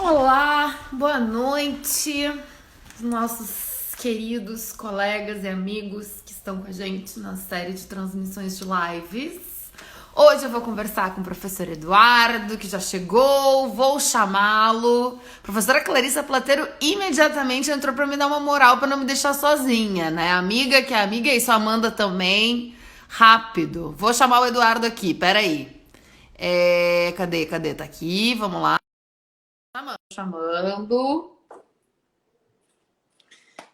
Olá, boa noite, nossos queridos colegas e amigos que estão com a gente na série de transmissões de lives. Hoje eu vou conversar com o professor Eduardo, que já chegou, vou chamá-lo. Professora Clarissa Plateiro imediatamente entrou para me dar uma moral, para não me deixar sozinha, né? Amiga que é amiga, e isso, Amanda também. Rápido, vou chamar o Eduardo aqui, peraí. Cadê? Tá aqui, vamos lá. Chamando.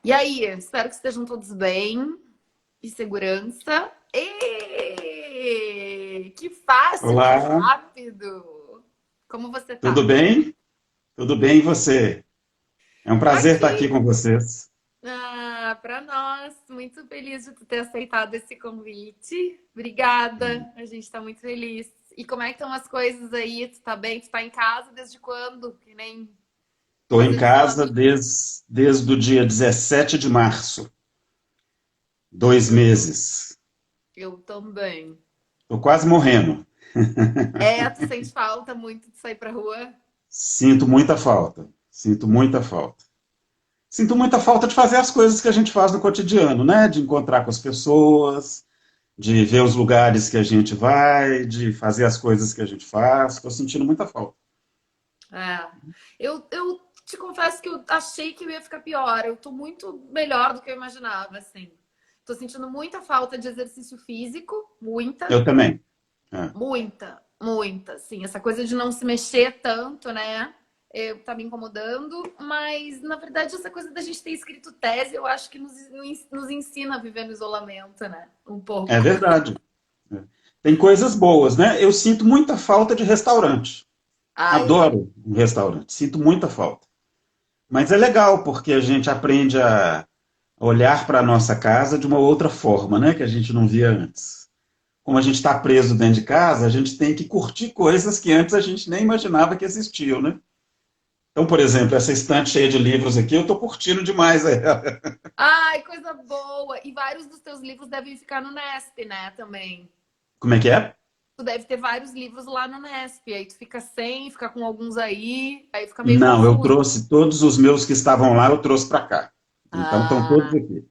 E aí, espero que estejam todos bem e segurança. Que fácil, que Olá, rápido. Como você tudo tá? bem? Tudo bem e você? É um prazer estar aqui Aqui. com vocês. Para nós, muito feliz de tu ter aceitado esse convite. Obrigada, a gente tá muito feliz. E como é que estão as coisas aí? Tu tá bem? Tu tá em casa desde quando? Que nem Estou em fazer casa isolamento. desde o dia 17 de março, 2 meses. Eu também. Estou quase morrendo. Tu sente falta muito de sair pra rua? Sinto muita falta. Sinto muita falta. Sinto muita falta de fazer as coisas que a gente faz no cotidiano, né? De encontrar com as pessoas, de ver os lugares que a gente vai, de fazer as coisas que a gente faz. Estou sentindo muita falta. É. Eu te confesso que eu achei que eu ia ficar pior. Eu tô muito melhor do que eu imaginava, assim. Tô sentindo muita falta de exercício físico, muita, Eu também. É. muita, assim. Essa coisa de não se mexer tanto, né? Tá me incomodando, mas na verdade essa coisa da gente ter escrito tese, eu acho que nos ensina a viver no isolamento, né? Um É pouco. verdade. É. Tem coisas boas, né? Eu sinto muita falta de restaurante. Ai, eu Adoro um restaurante, sinto muita falta. Mas é legal porque a gente aprende a olhar para a nossa casa de uma outra forma, né? Que a gente não via antes. Como a gente está preso dentro de casa, a gente tem que curtir coisas que antes a gente nem imaginava que existiam, né? Então, por exemplo, essa estante cheia de livros aqui, eu estou curtindo demais ela. Ai, coisa boa! E vários dos teus livros devem ficar no Nesp, né? Também. Como é que é? Tu deve ter vários livros lá no Nesp. Aí tu fica sem, fica com alguns aí fica meio Não, eu confuso. trouxe todos os meus que estavam lá, eu trouxe para cá. Então, estão todos Ah. aqui.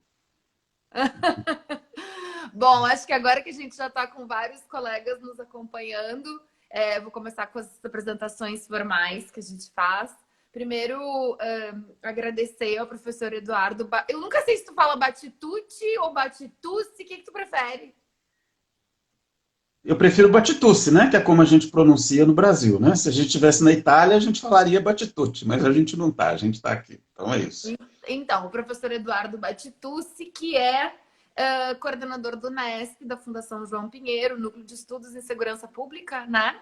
Bom, acho que agora que a gente já está com vários colegas nos acompanhando, vou começar com as apresentações formais que a gente faz. Primeiro, agradecer ao professor Eduardo. Eu nunca sei se tu fala Batitucci ou Batitucci, o que tu prefere? Eu prefiro Batitusse, né? Que é como a gente pronuncia no Brasil, né? Se a gente estivesse na Itália, a gente falaria Batitucci, mas a gente não tá, a gente está aqui. Então é isso. Então, o professor Eduardo Batitucci, que é coordenador do NESP, da Fundação João Pinheiro, Núcleo de Estudos em Segurança Pública, né?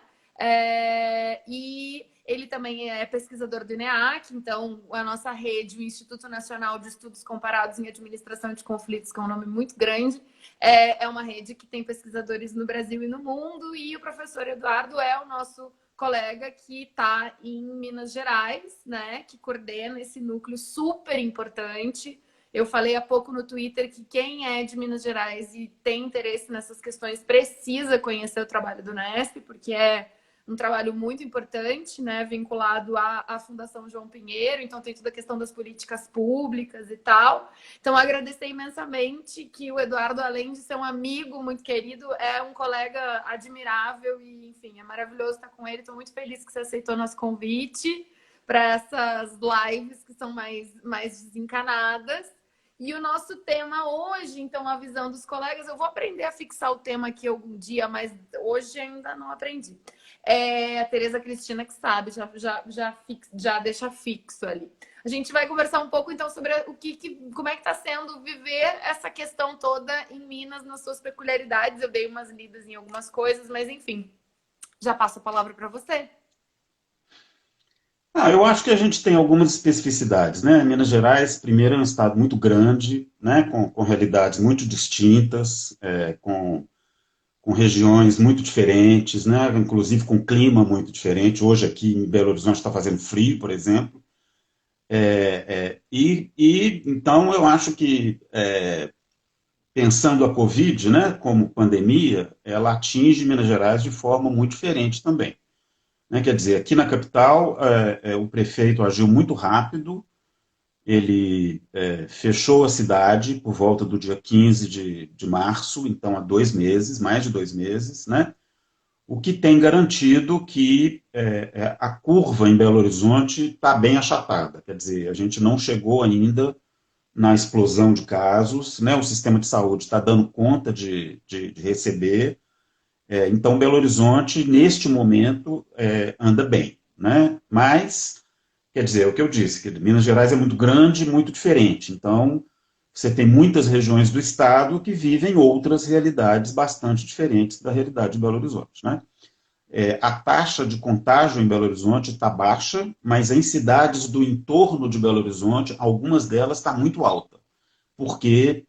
E ele também é pesquisador do INEAC, então a nossa rede, o Instituto Nacional de Estudos Comparados em Administração de Conflitos, que é um nome muito grande, é uma rede que tem pesquisadores no Brasil e no mundo, e o professor Eduardo é o nosso colega que está em Minas Gerais, né, que coordena esse núcleo super importante. Eu falei há pouco no Twitter que quem é de Minas Gerais e tem interesse nessas questões precisa conhecer o trabalho do Nesp, porque é um trabalho muito importante, né, vinculado à Fundação João Pinheiro, então tem toda a questão das políticas públicas e tal. Então, agradecer imensamente que o Eduardo, além de ser um amigo muito querido, é um colega admirável e, enfim, é maravilhoso estar com ele. Estou muito feliz que você aceitou nosso convite para essas lives que são mais desencanadas. E o nosso tema hoje, então, a visão dos colegas, eu vou aprender a fixar o tema aqui algum dia, mas hoje ainda não aprendi. É a Tereza Cristina que sabe, já deixa fixo ali. A gente vai conversar um pouco, então, sobre como é que está sendo viver essa questão toda em Minas, nas suas peculiaridades. Eu dei umas lidas em algumas coisas, mas, enfim, já passo a palavra para você. Eu acho que a gente tem algumas especificidades, né? Minas Gerais, primeiro, é um estado muito grande, né? Com realidades muito distintas, com regiões muito diferentes, né? Inclusive com clima muito diferente. Hoje aqui em Belo Horizonte está fazendo frio, por exemplo. Então eu acho que pensando a Covid, né, como pandemia, ela atinge Minas Gerais de forma muito diferente também. né? Quer dizer, aqui na capital, o prefeito agiu muito rápido, ele fechou a cidade por volta do dia 15 de março, então há 2 meses, mais de 2 meses, né? O que tem garantido que a curva em Belo Horizonte está bem achatada. Quer dizer, a gente não chegou ainda na explosão de casos, né? O sistema de saúde está dando conta de receber. Então, Belo Horizonte, neste momento, anda bem, né? Mas, quer dizer, é o que eu disse, que Minas Gerais é muito grande e muito diferente. Então, você tem muitas regiões do estado que vivem outras realidades bastante diferentes da realidade de Belo Horizonte, né? A taxa de contágio em Belo Horizonte está baixa, mas em cidades do entorno de Belo Horizonte, algumas delas está muito alta, porque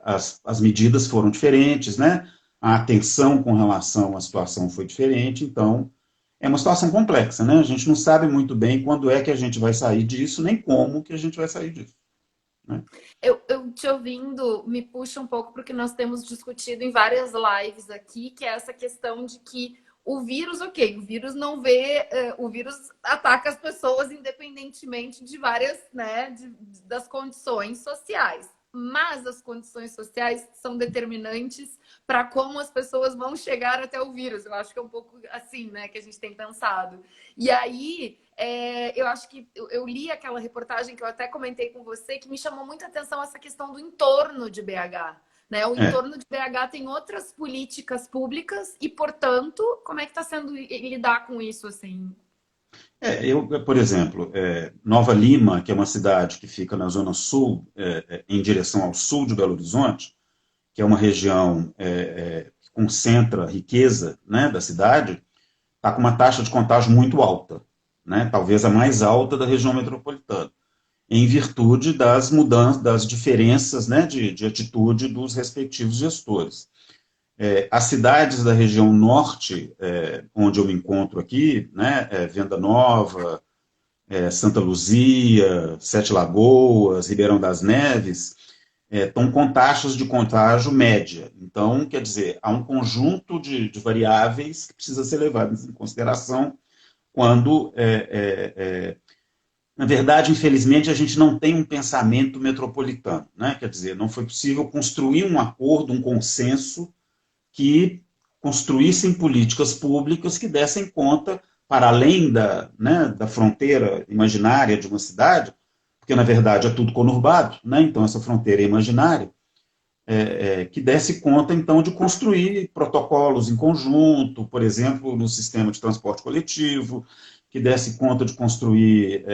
as medidas foram diferentes, né? A atenção com relação à situação foi diferente, então é uma situação complexa, né? A gente não sabe muito bem quando é que a gente vai sair disso, nem como que a gente vai sair disso, né? Eu te ouvindo me puxa um pouco porque nós temos discutido em várias lives aqui, que é essa questão de que o vírus, ok, o vírus não vê, o vírus ataca as pessoas independentemente de várias, né, das condições sociais. Mas as condições sociais são determinantes para como as pessoas vão chegar até o vírus. Eu acho que é um pouco assim, né, que a gente tem pensado. E aí, eu acho que eu li aquela reportagem que eu até comentei com você, que me chamou muita atenção essa questão do entorno de BH. Né? O É, entorno de BH tem outras políticas públicas e, portanto, como é que está sendo lidar com isso assim? por exemplo, Nova Lima, que é uma cidade que fica na zona sul, em direção ao sul de Belo Horizonte, que é uma região que concentra a riqueza, né, da cidade, está com uma taxa de contágio muito alta, né, talvez a mais alta da região metropolitana, em virtude das mudanças, das diferenças, né, de atitude dos respectivos gestores. As cidades da região norte, onde eu me encontro aqui, né, Venda Nova, Santa Luzia, Sete Lagoas, Ribeirão das Neves, estão com taxas de contágio média. Então, quer dizer, há um conjunto de variáveis que precisa ser levadas em consideração quando, na verdade, infelizmente, a gente não tem um pensamento metropolitano, né? Quer dizer, não foi possível construir um acordo, um consenso que construíssem políticas públicas que dessem conta, para além da fronteira imaginária de uma cidade, porque na verdade é tudo conurbado, né? Então essa fronteira é imaginária, que desse conta então de construir protocolos em conjunto, por exemplo, no sistema de transporte coletivo, que desse conta de construir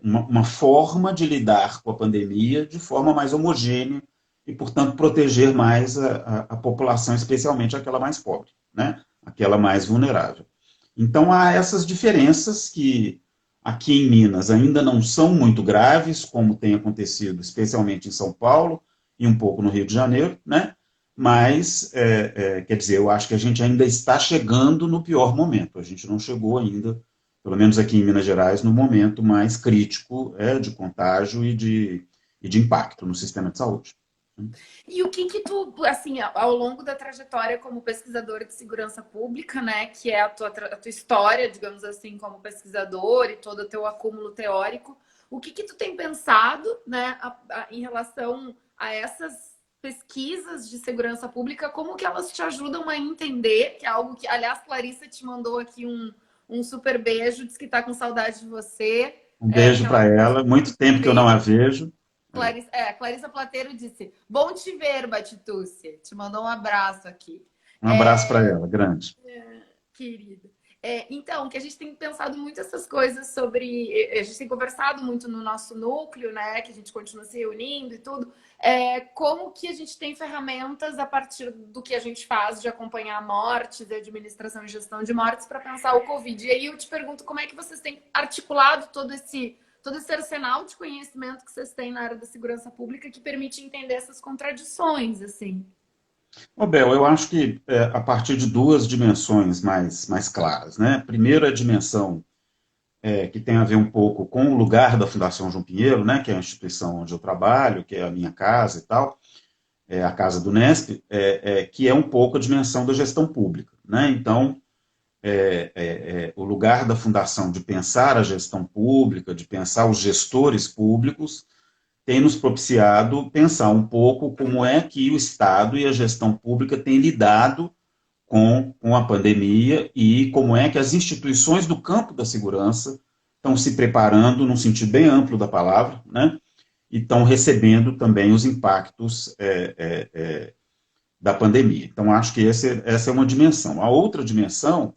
uma forma de lidar com a pandemia de forma mais homogênea e, portanto, proteger mais a população, especialmente aquela mais pobre, né? Aquela mais vulnerável. Então, há essas diferenças que aqui em Minas ainda não são muito graves, como tem acontecido especialmente em São Paulo e um pouco no Rio de Janeiro, né? Mas, quer dizer, eu acho que a gente ainda está chegando no pior momento. A gente não chegou ainda, pelo menos aqui em Minas Gerais, no momento mais crítico de contágio e de impacto no sistema de saúde. E o que tu, assim, ao longo da trajetória como pesquisadora de segurança pública, né, que é a tua história, digamos assim, como pesquisador e todo o teu acúmulo teórico, o que tu tem pensado, né, em relação a essas pesquisas de segurança pública, como que elas te ajudam a entender, que é algo que, aliás, Clarissa te mandou aqui um super beijo, diz que tá com saudade de você, Um que beijo ela para ela. Muito tempo que eu não a vejo. Clarissa Plateiro disse: bom te ver, Batitucci. Te mandou um abraço aqui. Um abraço para ela, grande. Querida. Então, que a gente tem pensado muito essas coisas sobre. A gente tem conversado muito no nosso núcleo, né? Que a gente continua se reunindo e tudo. Como que a gente tem ferramentas a partir do que a gente faz de acompanhar mortes, de administração e gestão de mortes, para pensar o Covid. E aí eu te pergunto como é que vocês têm articulado todo esse arsenal de conhecimento que vocês têm na área da segurança pública que permite entender essas contradições, assim. Ô, Bel, eu acho que a partir de duas dimensões mais claras, né? Primeiro, a dimensão que tem a ver um pouco com o lugar da Fundação João Pinheiro, né? Que é a instituição onde eu trabalho, que é a minha casa e tal, a casa do Nesp, que é um pouco a dimensão da gestão pública, né? Então, o lugar da fundação de pensar a gestão pública, de pensar os gestores públicos, tem nos propiciado pensar um pouco como é que o Estado e a gestão pública têm lidado com a pandemia e como é que as instituições do campo da segurança estão se preparando, num sentido bem amplo da palavra, né? E estão recebendo também os impactos da pandemia. Então, acho que essa é uma dimensão. A outra dimensão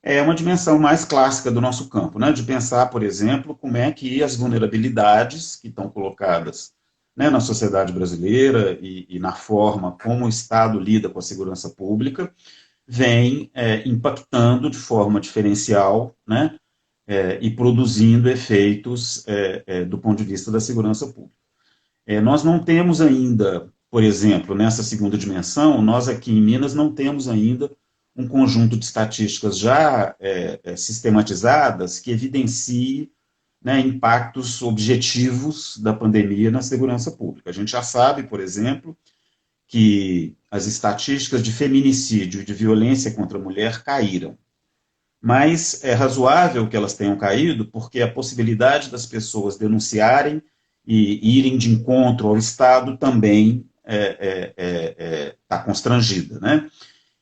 é uma dimensão mais clássica do nosso campo, né? De pensar, por exemplo, como é que as vulnerabilidades que estão colocadas, né, na sociedade brasileira e na forma como o Estado lida com a segurança pública vem impactando de forma diferencial, né, e produzindo efeitos do ponto de vista da segurança pública. Nós não temos ainda, por exemplo, nessa segunda dimensão, nós aqui em Minas não temos ainda um conjunto de estatísticas já sistematizadas que evidencie, né, impactos objetivos da pandemia na segurança pública. A gente já sabe, por exemplo, que as estatísticas de feminicídio e de violência contra a mulher caíram. Mas é razoável que elas tenham caído porque a possibilidade das pessoas denunciarem e irem de encontro ao Estado também está constrangida, né?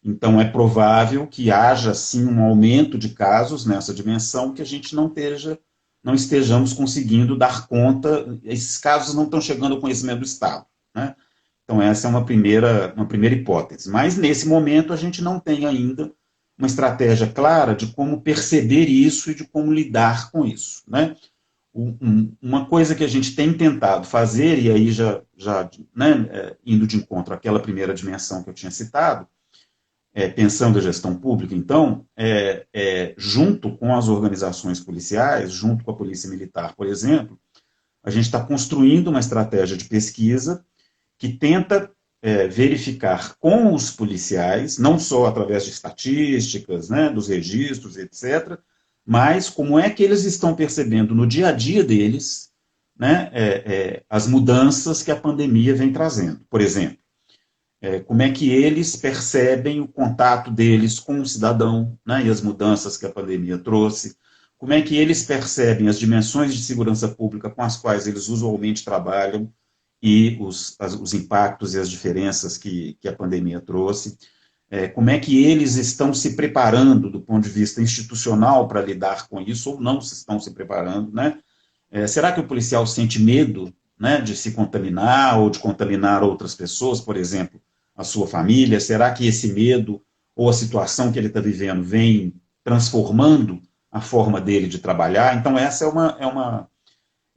Então, é provável que haja, sim, um aumento de casos nessa dimensão que a gente não estejamos conseguindo dar conta, esses casos não estão chegando ao conhecimento do Estado, né? Então, essa é uma primeira hipótese. Mas, nesse momento, a gente não tem ainda uma estratégia clara de como perceber isso e de como lidar com isso, né? Uma coisa que a gente tem tentado fazer, e aí já né, indo de encontro àquela primeira dimensão que eu tinha citado, pensando a gestão pública, então, junto com as organizações policiais, junto com a Polícia Militar, por exemplo, a gente está construindo uma estratégia de pesquisa que tenta verificar com os policiais, não só através de estatísticas, né, dos registros, etc., mas como é que eles estão percebendo no dia a dia deles, né, as mudanças que a pandemia vem trazendo. Por exemplo, como é que eles percebem o contato deles com o cidadão, né, e as mudanças que a pandemia trouxe, como é que eles percebem as dimensões de segurança pública com as quais eles usualmente trabalham e os impactos e as diferenças que a pandemia trouxe, como é que eles estão se preparando do ponto de vista institucional para lidar com isso, ou não se estão se preparando, né? Será que o policial sente medo, né, de se contaminar ou de contaminar outras pessoas, por exemplo, a sua família? Será que esse medo ou a situação que ele está vivendo vem transformando a forma dele de trabalhar? Então, essa é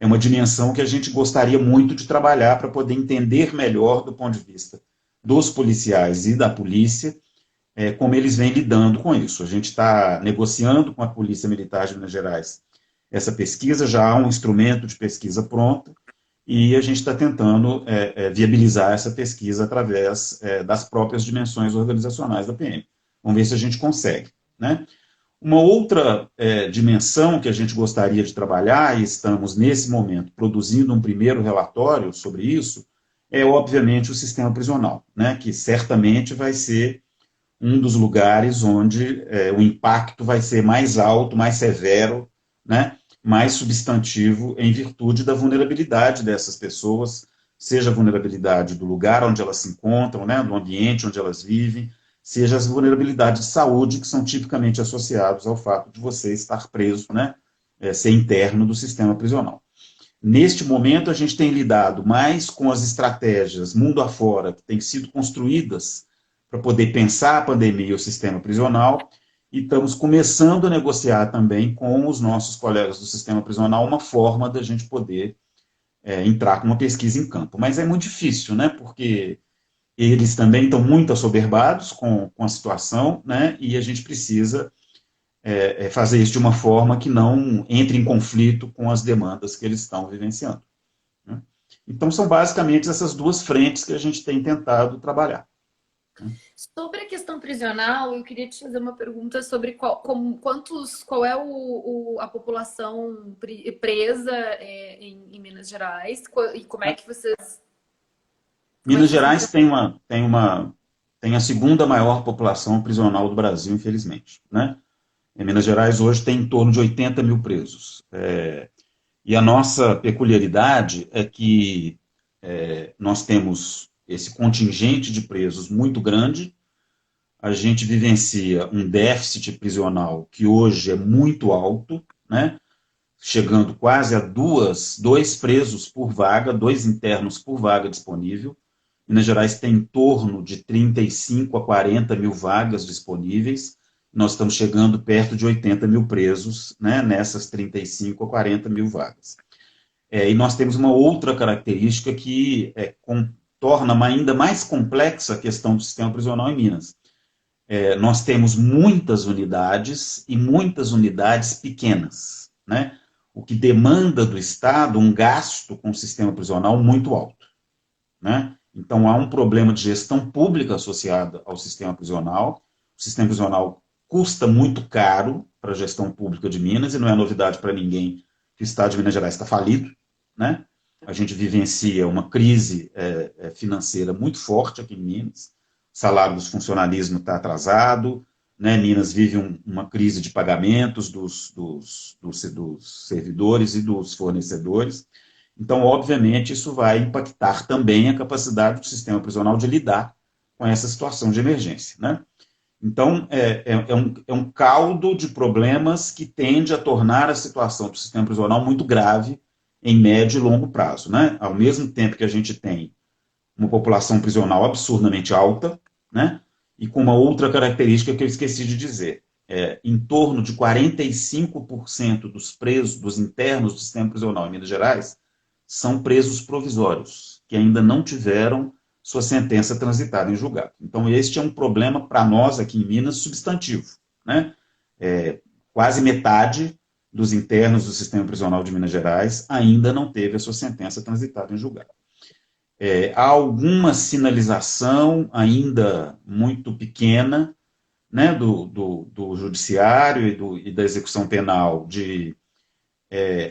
uma dimensão que a gente gostaria muito de trabalhar para poder entender melhor do ponto de vista dos policiais e da polícia, como eles vêm lidando com isso. A gente está negociando com a Polícia Militar de Minas Gerais essa pesquisa, já há um instrumento de pesquisa pronto, e a gente está tentando viabilizar essa pesquisa através das próprias dimensões organizacionais da PM. Vamos ver se a gente consegue, né? Uma outra dimensão que a gente gostaria de trabalhar, e estamos nesse momento produzindo um primeiro relatório sobre isso, é obviamente o sistema prisional, né, que certamente vai ser um dos lugares onde o impacto vai ser mais alto, mais severo, né, mais substantivo em virtude da vulnerabilidade dessas pessoas, seja a vulnerabilidade do lugar onde elas se encontram, né, do ambiente onde elas vivem, seja as vulnerabilidades de saúde que são tipicamente associados ao fato de você estar preso, né, ser interno do sistema prisional. Neste momento, a gente tem lidado mais com as estratégias mundo afora que têm sido construídas para poder pensar a pandemia e o sistema prisional, e estamos começando a negociar também com os nossos colegas do sistema prisional uma forma da gente poder entrar com uma pesquisa em campo. Mas é muito difícil, né, porque eles também estão muito assoberbados com a situação, né, e a gente precisa fazer isso de uma forma que não entre em conflito com as demandas que eles estão vivenciando, né? Então, são basicamente essas duas frentes que a gente tem tentado trabalhar, né? Sobre a questão prisional, eu queria te fazer uma pergunta sobre qual é a população presa em Minas Gerais e como é que vocês. Minas Gerais tem a segunda maior população prisional do Brasil, infelizmente, né? Em Minas Gerais hoje tem em torno de 80 mil presos. E a nossa peculiaridade é que nós temos esse contingente de presos muito grande, a gente vivencia um déficit prisional que hoje é muito alto, né? Chegando quase a dois presos por vaga, dois internos por vaga disponível. Minas Gerais tem em torno de 35 a 40 mil vagas disponíveis. Nós estamos chegando perto de 80 mil presos, né, nessas 35 a 40 mil vagas. E nós temos uma outra característica que torna ainda mais complexa a questão do sistema prisional em Minas. Nós temos muitas unidades e muitas unidades pequenas, né? O que demanda do Estado um gasto com o sistema prisional muito alto, né? Então, há um problema de gestão pública associado ao sistema prisional. O sistema prisional custa muito caro para a gestão pública de Minas, e não é novidade para ninguém que o Estado de Minas Gerais está falido, né? A gente vivencia uma crise financeira muito forte aqui em Minas. O salário dos funcionalismo está atrasado, né? Minas vive uma crise de pagamentos dos servidores e dos fornecedores. Então, obviamente, isso vai impactar também a capacidade do sistema prisional de lidar com essa situação de emergência, né? Então, é um caldo de problemas que tende a tornar a situação do sistema prisional muito grave em médio e longo prazo, né? Ao mesmo tempo que a gente tem uma população prisional absurdamente alta, né? E com uma outra característica que eu esqueci de dizer. Em torno de 45% dos presos, dos internos do sistema prisional em Minas Gerais, são presos provisórios, que ainda não tiveram sua sentença transitada em julgado. Então, este é um problema para nós aqui em Minas substantivo, né? Quase metade dos internos do sistema prisional de Minas Gerais ainda não teve a sua sentença transitada em julgado. Há alguma sinalização ainda muito pequena, né, do judiciário e da execução penal de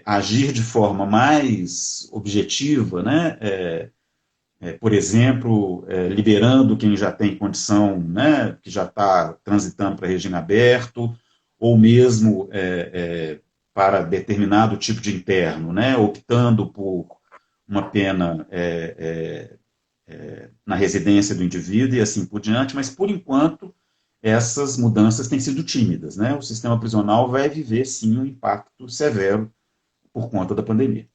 agir de forma mais objetiva, né, por exemplo, liberando quem já tem condição, né, que já está transitando para regime aberto, ou mesmo para determinado tipo de interno, né, optando por uma pena na residência do indivíduo e assim por diante, mas por enquanto essas mudanças têm sido tímidas, né? O sistema prisional vai viver sim um impacto severo por conta da pandemia.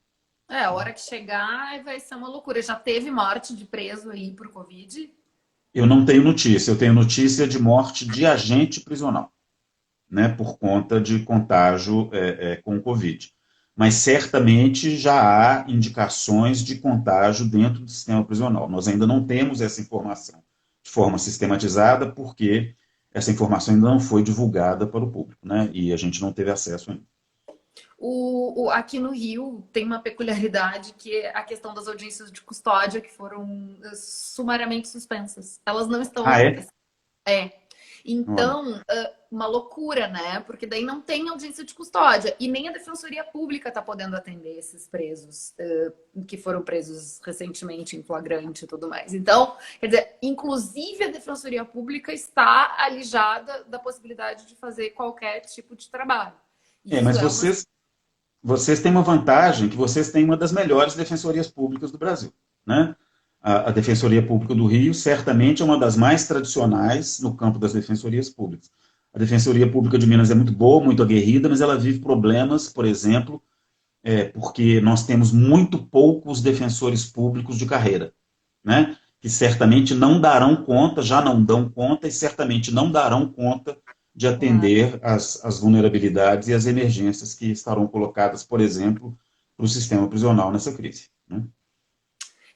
A hora que chegar vai ser uma loucura. Já teve morte de preso aí por Covid? Eu não tenho notícia, eu tenho notícia de morte de agente prisional, né, por conta de contágio com o Covid. Mas certamente já há indicações de contágio dentro do sistema prisional. Nós ainda não temos essa informação de forma sistematizada, porque essa informação ainda não foi divulgada para o público, né, e a gente não teve acesso ainda. Aqui no Rio tem uma peculiaridade que é a questão das audiências de custódia que foram sumariamente suspensas. Elas não estão Ah, é? acontecendo. Então, uma loucura, né? Porque daí não tem audiência de custódia. E nem a Defensoria Pública está podendo atender esses presos que foram presos recentemente em flagrante e tudo mais. Então, quer dizer, inclusive a Defensoria Pública está alijada da possibilidade de fazer qualquer tipo de trabalho. Mas vocês têm uma vantagem, que vocês têm uma das melhores defensorias públicas do Brasil, né? A Defensoria Pública do Rio certamente é uma das mais tradicionais no campo das defensorias públicas. A Defensoria Pública de Minas é muito boa, muito aguerrida, mas ela vive problemas, por exemplo, porque nós temos muito poucos defensores públicos de carreira, né? Que certamente não darão conta, já não dão conta e certamente não darão conta de atender as vulnerabilidades e as emergências que estarão colocadas, por exemplo, para o sistema prisional nessa crise, né?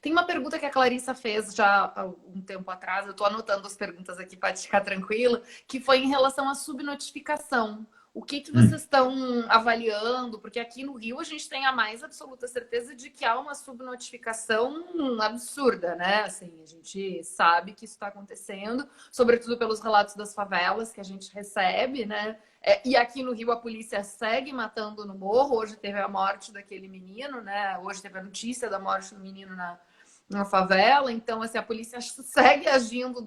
Tem uma pergunta que a Clarissa fez já há um tempo atrás, eu estou anotando as perguntas aqui para ficar tranquila, que foi em relação à subnotificação. O que vocês estão avaliando? Porque aqui no Rio a gente tem a mais absoluta certeza de que há uma subnotificação absurda, né? Assim, a gente sabe que isso está acontecendo, sobretudo pelos relatos das favelas que a gente recebe, né? E aqui no Rio a polícia segue matando no morro. Hoje teve a morte daquele menino, né? Hoje teve a notícia da morte do menino na favela. Então, assim, a polícia segue agindo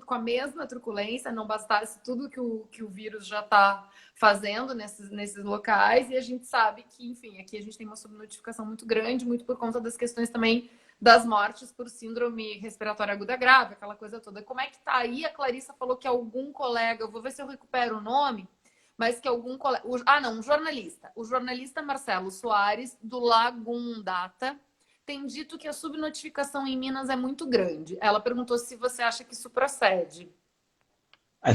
com a mesma truculência, não bastasse tudo que o vírus já está fazendo nesses locais. E a gente sabe que, enfim, aqui a gente tem uma subnotificação muito grande, muito por conta das questões também das mortes por síndrome respiratória aguda grave, aquela coisa toda. Como é que tá aí? A Clarissa falou que algum colega, eu vou ver se eu recupero o nome, mas que algum colega... um jornalista. O jornalista Marcelo Soares, do Lagum Data, tem dito que a subnotificação em Minas é muito grande. Ela perguntou se você acha que isso procede. A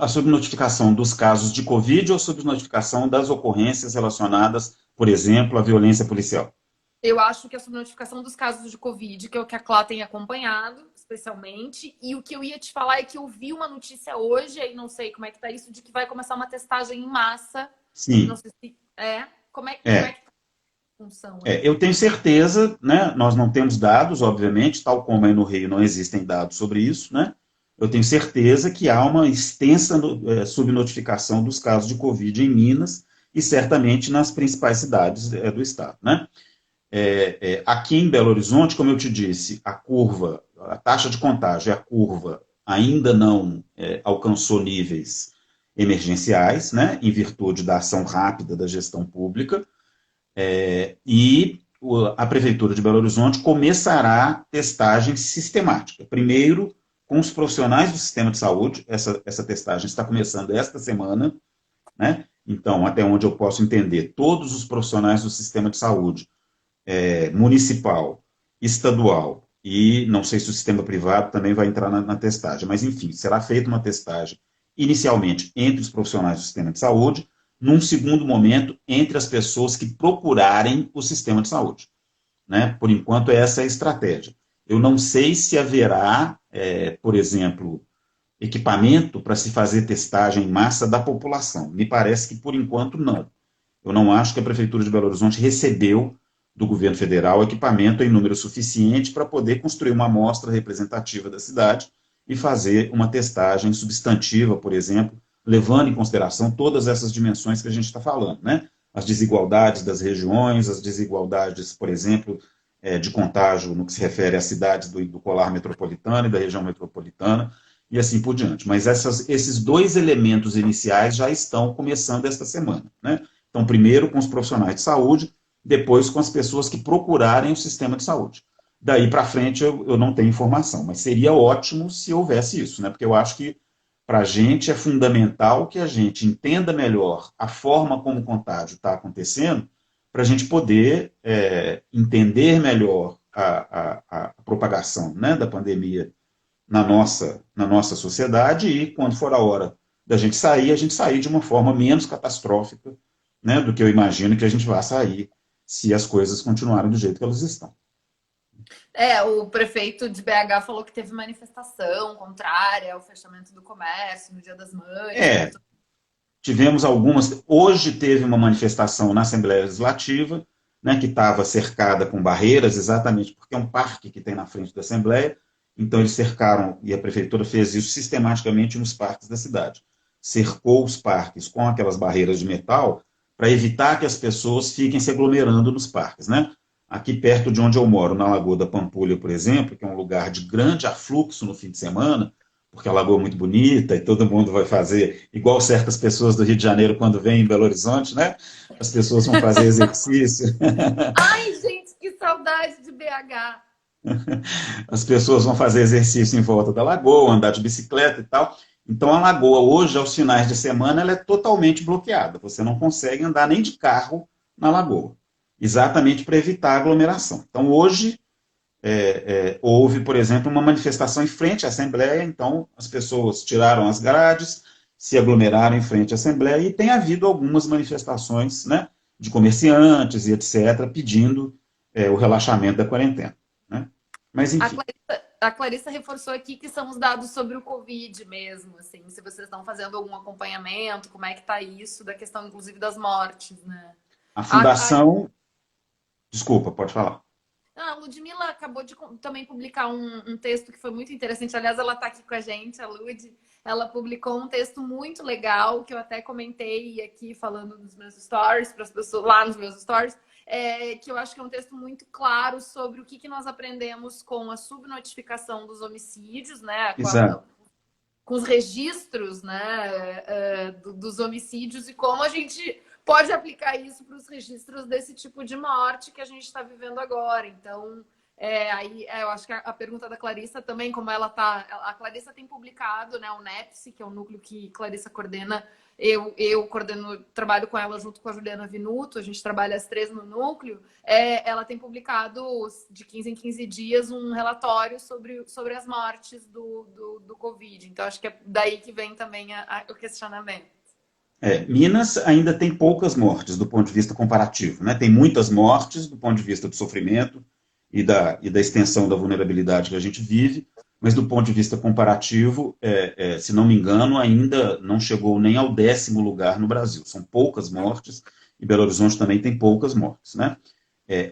subnotificação dos casos de Covid ou subnotificação das ocorrências relacionadas, por exemplo, à violência policial? Eu acho que a subnotificação dos casos de Covid, que é o que a Clá tem acompanhado, especialmente, e o que eu ia te falar é que eu vi uma notícia hoje, aí não sei como é que tá isso, de que vai começar uma testagem em massa. Não Sim. sei se é. Como é que É. tá a função aí? Eu tenho certeza, né? Nós não temos dados, obviamente, tal como aí no Rio não existem dados sobre isso, né? Eu tenho certeza que há uma extensa subnotificação dos casos de Covid em Minas e certamente nas principais cidades do estado, né? Aqui em Belo Horizonte, como eu te disse, a taxa de contágio e a curva ainda não alcançou níveis emergenciais, né, em virtude da ação rápida da gestão pública, e a Prefeitura de Belo Horizonte começará testagem sistemática. Primeiro, com os profissionais do sistema de saúde, essa testagem está começando esta semana, né? Então, até onde eu posso entender, todos os profissionais do sistema de saúde municipal, estadual e não sei se o sistema privado também vai entrar na testagem, mas enfim, será feita uma testagem inicialmente entre os profissionais do sistema de saúde, num segundo momento entre as pessoas que procurarem o sistema de saúde, né? Por enquanto essa é a estratégia. Eu não sei se haverá, por exemplo, equipamento para se fazer testagem em massa da população. Me parece que por enquanto não. Eu não acho que a Prefeitura de Belo Horizonte recebeu do governo federal equipamento em número suficiente para poder construir uma amostra representativa da cidade e fazer uma testagem substantiva, por exemplo, levando em consideração todas essas dimensões que a gente está falando, né? As desigualdades das regiões, as desigualdades, por exemplo, de contágio no que se refere às cidades do colar metropolitano e da região metropolitana, e assim por diante. Mas esses dois elementos iniciais já estão começando esta semana, né? Então, primeiro com os profissionais de saúde, depois com as pessoas que procurarem o sistema de saúde. Daí para frente eu não tenho informação, mas seria ótimo se houvesse isso, né? Porque eu acho que para a gente é fundamental que a gente entenda melhor a forma como o contágio está acontecendo, para a gente poder entender melhor a propagação, né, da pandemia na nossa sociedade e, quando for a hora da gente sair de uma forma menos catastrófica, né, do que eu imagino que a gente vai sair se as coisas continuarem do jeito que elas estão. O prefeito de BH falou que teve manifestação contrária ao fechamento do comércio no Dia das Mães. É, tivemos algumas. Hoje teve uma manifestação na Assembleia Legislativa, né, que estava cercada com barreiras, exatamente porque é um parque que tem na frente da Assembleia. Então, eles cercaram, e a prefeitura fez isso sistematicamente nos parques da cidade. Cercou os parques com aquelas barreiras de metal para evitar que as pessoas fiquem se aglomerando nos parques, né? Aqui perto de onde eu moro, na Lagoa da Pampulha, por exemplo, que é um lugar de grande afluxo no fim de semana, porque a lagoa é muito bonita e todo mundo vai fazer, igual certas pessoas do Rio de Janeiro quando vêm em Belo Horizonte, né? As pessoas vão fazer exercício. Ai, gente, que saudade de BH! As pessoas vão fazer exercício em volta da lagoa, andar de bicicleta e tal. Então a lagoa hoje, aos finais de semana, ela é totalmente bloqueada. Você não consegue andar nem de carro na lagoa, exatamente para evitar aglomeração. Então hoje houve, por exemplo, uma manifestação em frente à Assembleia, então as pessoas tiraram as grades, se aglomeraram em frente à Assembleia e tem havido algumas manifestações, né, de comerciantes e etc., pedindo o relaxamento da quarentena, né? Mas enfim. A Clarissa reforçou aqui que são os dados sobre o Covid mesmo, assim, se vocês estão fazendo algum acompanhamento, como é que tá isso, da questão, inclusive, das mortes, né? A A, a, fundação. Desculpa, pode falar. a Ludmilla acabou de também publicar um texto que foi muito interessante. Aliás, ela está aqui com a gente, a Lud. Ela publicou um texto muito legal que eu até comentei aqui falando nos meus stories, para as pessoas lá nos meus stories, que eu acho que é um texto muito claro sobre o que nós aprendemos com a subnotificação dos homicídios, né? Exato. Com os registros, né, dos homicídios e como a gente pode aplicar isso para os registros desse tipo de morte que a gente está vivendo agora. Então, eu acho que a pergunta da Clarissa também, como ela tá. A Clarissa tem publicado, né, o NEPSI, que é o núcleo que Clarissa coordena. Eu coordeno, trabalho com ela junto com a Juliana Vinuto, a gente trabalha as três no núcleo. Ela tem publicado de 15 em 15 dias um relatório sobre as mortes do Covid. Então, acho que é daí que vem também o questionamento. Minas ainda tem poucas mortes do ponto de vista comparativo, né? Tem muitas mortes do ponto de vista do sofrimento e da extensão da vulnerabilidade que a gente vive, mas do ponto de vista comparativo, se não me engano, ainda não chegou nem ao 10º lugar no Brasil. São poucas mortes e Belo Horizonte também tem poucas mortes, né?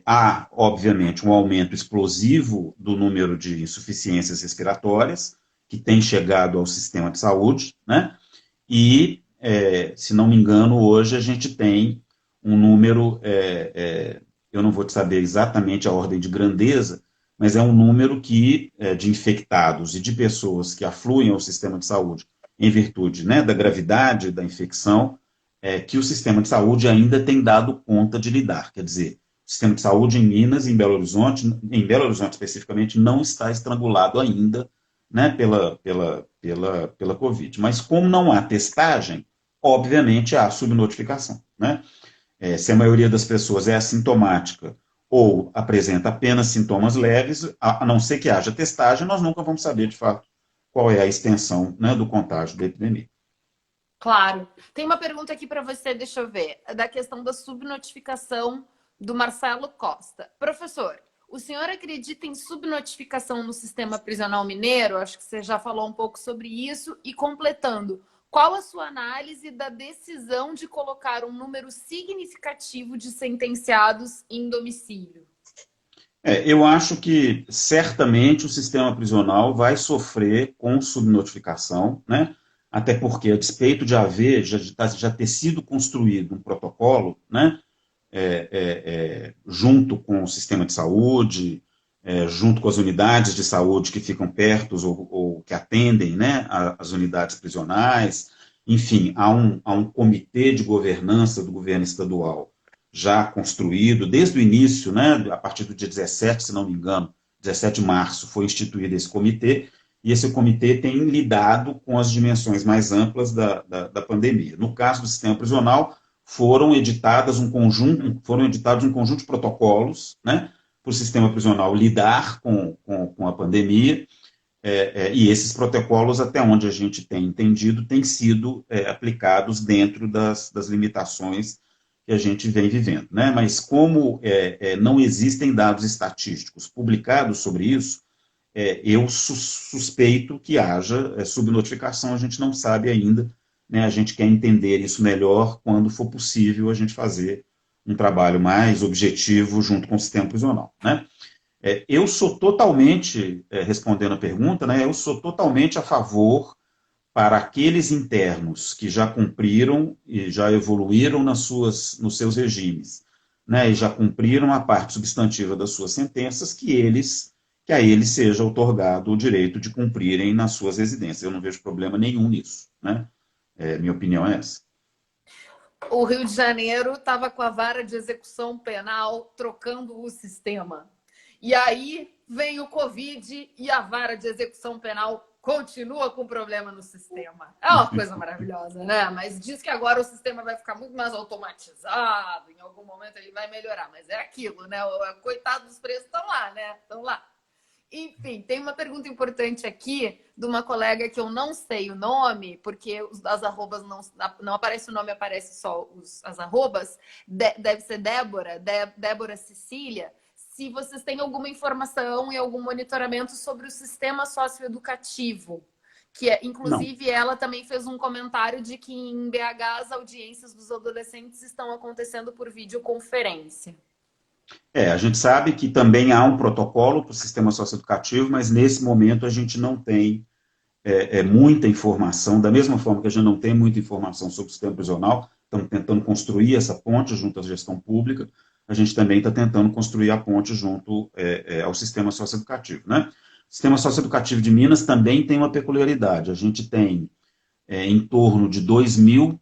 Há, obviamente, um aumento explosivo do número de insuficiências respiratórias que tem chegado ao sistema de saúde, né? E, se não me engano, hoje a gente tem um número, eu não vou te saber exatamente a ordem de grandeza, mas é um número de infectados e de pessoas que afluem ao sistema de saúde em virtude, né, da gravidade da infecção, que o sistema de saúde ainda tem dado conta de lidar. Quer dizer, o sistema de saúde em Minas, em Belo Horizonte especificamente, não está estrangulado ainda, né, pela Covid. Mas como não há testagem, obviamente há subnotificação, né? Se a maioria das pessoas é assintomática ou apresenta apenas sintomas leves, a não ser que haja testagem, nós nunca vamos saber, de fato, qual é a extensão, né, do contágio da epidemia. Claro. Tem uma pergunta aqui para você, deixa eu ver, da questão da subnotificação do Marcelo Costa. Professor, o senhor acredita em subnotificação no sistema prisional mineiro? Acho que você já falou um pouco sobre isso. E completando, qual a sua análise da decisão de colocar um número significativo de sentenciados em domicílio? Eu acho que certamente o sistema prisional vai sofrer com subnotificação, né? Até porque, a despeito de haver, já ter sido construído um protocolo, né? Junto com o sistema de saúde, junto com as unidades de saúde que ficam perto ou que atendem, né, as unidades prisionais. Enfim, há um comitê de governança do governo estadual já construído desde o início, né, a partir do dia 17, se não me engano, 17 de março, foi instituído esse comitê, e esse comitê tem lidado com as dimensões mais amplas da pandemia. No caso do sistema prisional, foram editados um conjunto de protocolos, né, para o sistema prisional lidar com a pandemia, e esses protocolos, até onde a gente tem entendido, têm sido aplicados dentro das limitações que a gente vem vivendo, né? Mas como não existem dados estatísticos publicados sobre isso, eu suspeito que haja subnotificação, a gente não sabe ainda, né? A gente quer entender isso melhor quando for possível a gente fazer um trabalho mais objetivo junto com o sistema prisional, né? Eu sou totalmente, respondendo a pergunta, né? Eu sou totalmente a favor para aqueles internos que já cumpriram e já evoluíram nos seus regimes, né, e já cumpriram a parte substantiva das suas sentenças, que a eles seja outorgado o direito de cumprirem nas suas residências. Eu não vejo problema nenhum nisso, né? Minha opinião é essa. O Rio de Janeiro estava com a vara de execução penal trocando o sistema. E aí vem o Covid e a vara de execução penal continua com problema no sistema. É uma coisa maravilhosa, né? Mas diz que agora o sistema vai ficar muito mais automatizado, em algum momento ele vai melhorar, mas é aquilo, né? Coitado dos preços estão lá, né? Estão lá. Enfim, tem uma pergunta importante aqui de uma colega que eu não sei o nome, porque as arrobas não aparece o nome, aparece só as arrobas. Deve ser Débora Cecília. Se vocês têm alguma informação e algum monitoramento sobre o sistema socioeducativo, inclusive, ela também fez um comentário de que em BH as audiências dos adolescentes estão acontecendo por videoconferência. A gente sabe que também há um protocolo para o sistema socioeducativo, mas nesse momento a gente não tem muita informação, da mesma forma que a gente não tem muita informação sobre o sistema prisional, estamos tentando construir essa ponte junto à gestão pública, a gente também está tentando construir a ponte junto ao sistema socioeducativo, né? O sistema socioeducativo de Minas também tem uma peculiaridade. A gente tem em torno de 2.000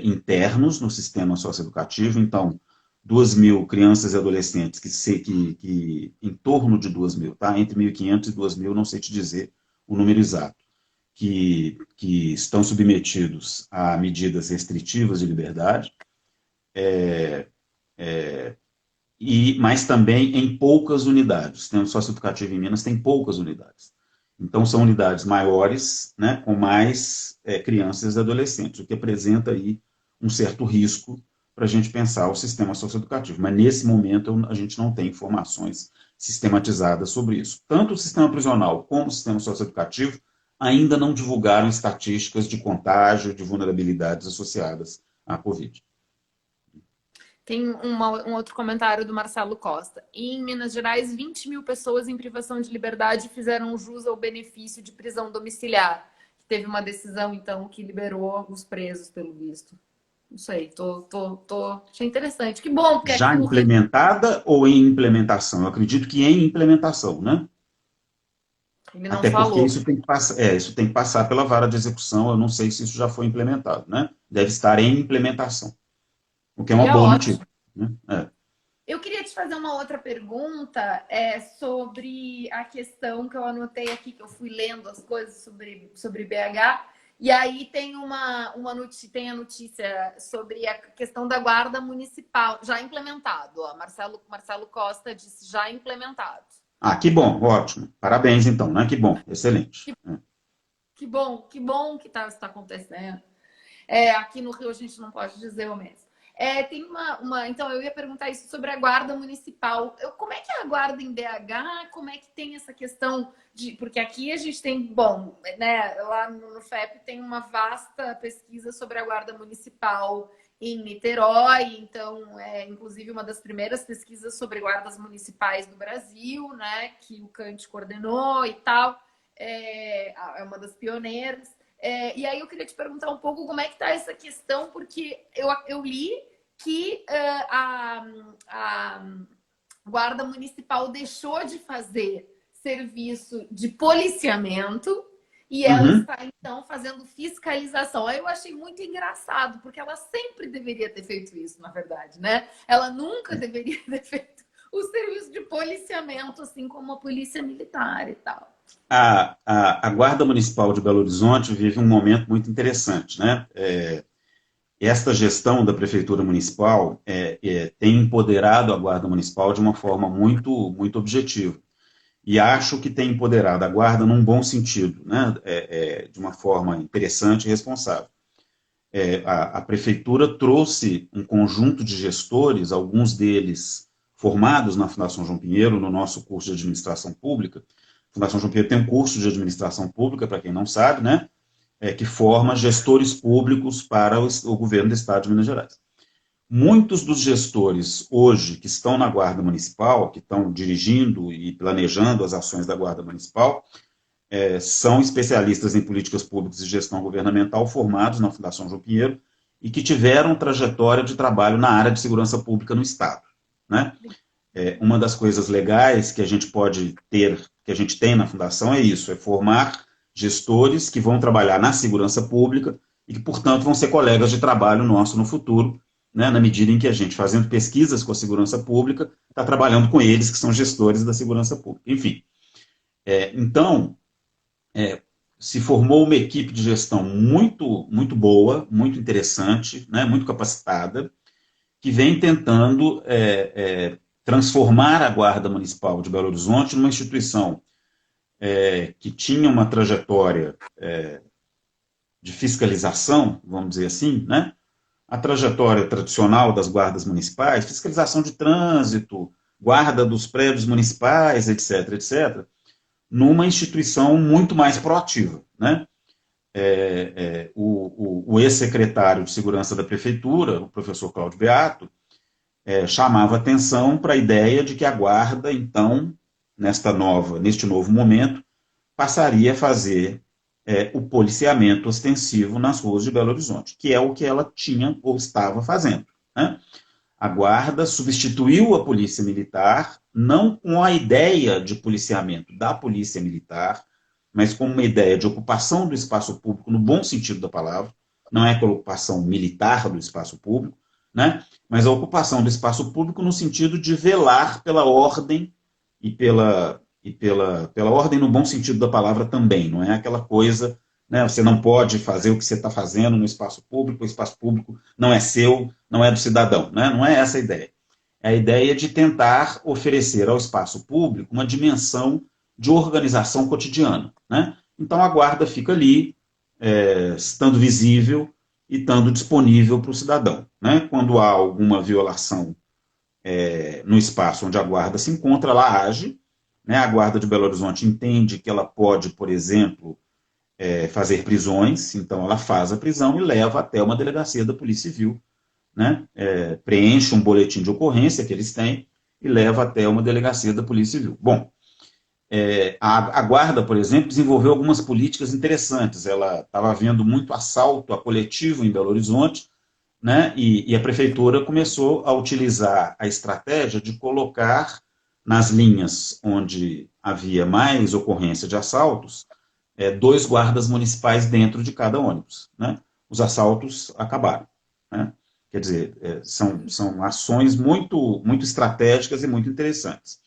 internos no sistema socioeducativo, então 2.000 crianças e adolescentes, que em torno de 2.000, tá? Entre 1.500 e 2.000, não sei te dizer o número exato, que estão submetidos a medidas restritivas de liberdade, mas também em poucas unidades. O sistema socioeducativo em Minas tem poucas unidades. Então, são unidades maiores, né, com mais crianças e adolescentes, o que apresenta aí um certo risco para a gente pensar o sistema socioeducativo. Mas, nesse momento, a gente não tem informações sistematizadas sobre isso. Tanto o sistema prisional como o sistema socioeducativo ainda não divulgaram estatísticas de contágio, de vulnerabilidades associadas à Covid. Tem um outro comentário do Marcelo Costa. Em Minas Gerais, 20.000 pessoas em privação de liberdade fizeram jus ao benefício de prisão domiciliar. Teve uma decisão, então, que liberou os presos, pelo visto. Não sei, achei interessante. Que bom, porque Já aqui no Rio... implementada ou em implementação? Eu acredito que em implementação, né? Ele não Até porque falou. isso tem que passar pela vara de execução. Eu não sei se isso já foi implementado, né? Deve estar em implementação, o que é uma Seria boa ótimo. notícia, né? Eu queria te fazer uma outra pergunta sobre a questão que eu anotei aqui, que eu fui lendo as coisas sobre BH, e aí tem tem a notícia sobre a questão da guarda municipal, já implementado. Ó, Marcelo Costa disse já implementado. Ah, que bom, ótimo. Parabéns, então, né? Que bom, excelente. Que bom que isso está acontecendo. Aqui no Rio a gente não pode dizer o mesmo. Tem então, eu ia perguntar isso sobre a guarda municipal. Como é que é a guarda em BH? Como é que tem essa questão de... Porque aqui a gente tem, bom, né, lá no FEP tem uma vasta pesquisa sobre a guarda municipal em Niterói, então, inclusive uma das primeiras pesquisas sobre guardas municipais do Brasil, né, que o Kant coordenou e tal, é uma das pioneiras. E aí eu queria te perguntar um pouco como é que está essa questão, porque eu li que a Guarda Municipal deixou de fazer serviço de policiamento e ela Uhum. está, então, fazendo fiscalização. Aí eu achei muito engraçado, porque ela sempre deveria ter feito isso, na verdade, né? Ela nunca deveria ter feito o serviço de policiamento, assim como a polícia militar e tal. A Guarda Municipal de Belo Horizonte vive um momento muito interessante, né? Esta gestão da Prefeitura Municipal tem empoderado a Guarda Municipal de uma forma muito, muito objetiva. E acho que tem empoderado a Guarda num bom sentido, né? De uma forma interessante e responsável. A Prefeitura trouxe um conjunto de gestores, alguns deles formados na Fundação João Pinheiro, no nosso curso de Administração Pública. A Fundação João Pinheiro tem um curso de Administração Pública, para quem não sabe, né? Que forma gestores públicos para o governo do Estado de Minas Gerais. Muitos dos gestores hoje que estão na Guarda Municipal, que estão dirigindo e planejando as ações da Guarda Municipal, são especialistas em políticas públicas e gestão governamental formados na Fundação João Pinheiro e que tiveram trajetória de trabalho na área de segurança pública no Estado, né? Uma das coisas legais que a gente pode ter, que a gente tem na Fundação é isso, é formar gestores que vão trabalhar na segurança pública e que, portanto, vão ser colegas de trabalho nosso no futuro, né, na medida em que a gente, fazendo pesquisas com a segurança pública, está trabalhando com eles, que são gestores da segurança pública. Enfim, então, se formou uma equipe de gestão muito, muito boa, muito interessante, né, muito capacitada, que vem tentando transformar a Guarda Municipal de Belo Horizonte numa instituição que tinha uma trajetória de fiscalização, vamos dizer assim, né? A trajetória tradicional das guardas municipais, fiscalização de trânsito, guarda dos prédios municipais, etc., etc., numa instituição muito mais proativa, né? O ex-secretário de Segurança da Prefeitura, o professor Cláudio Beato, chamava atenção para a ideia de que a guarda, então, neste novo momento, passaria a fazer o policiamento ostensivo nas ruas de Belo Horizonte, que é o que ela tinha ou estava fazendo, né? A guarda substituiu a polícia militar, não com a ideia de policiamento da polícia militar, mas com uma ideia de ocupação do espaço público no bom sentido da palavra, não é a ocupação militar do espaço público, né? Mas a ocupação do espaço público no sentido de velar pela ordem e pela ordem no bom sentido da palavra também, não é aquela coisa, né? Você não pode fazer o que você está fazendo no espaço público, o espaço público não é seu, não é do cidadão, né? Não é essa a ideia. É a ideia de tentar oferecer ao espaço público uma dimensão de organização cotidiana, né? Então a guarda fica ali, estando visível e estando disponível para o cidadão, né? Quando há alguma violação no espaço onde a guarda se encontra, ela age, né? A guarda de Belo Horizonte entende que ela pode, por exemplo, fazer prisões, então ela faz a prisão e leva até uma delegacia da Polícia Civil, né? Preenche um boletim de ocorrência que eles têm e leva até uma delegacia da Polícia Civil. Bom, a Guarda, por exemplo, desenvolveu algumas políticas interessantes. Ela estava havendo muito assalto a coletivo em Belo Horizonte, né? E a prefeitura começou a utilizar a estratégia de colocar nas linhas onde havia mais ocorrência de assaltos, dois guardas municipais dentro de cada ônibus, né? Os assaltos acabaram, né? Quer dizer, são ações muito estratégicas e muito interessantes,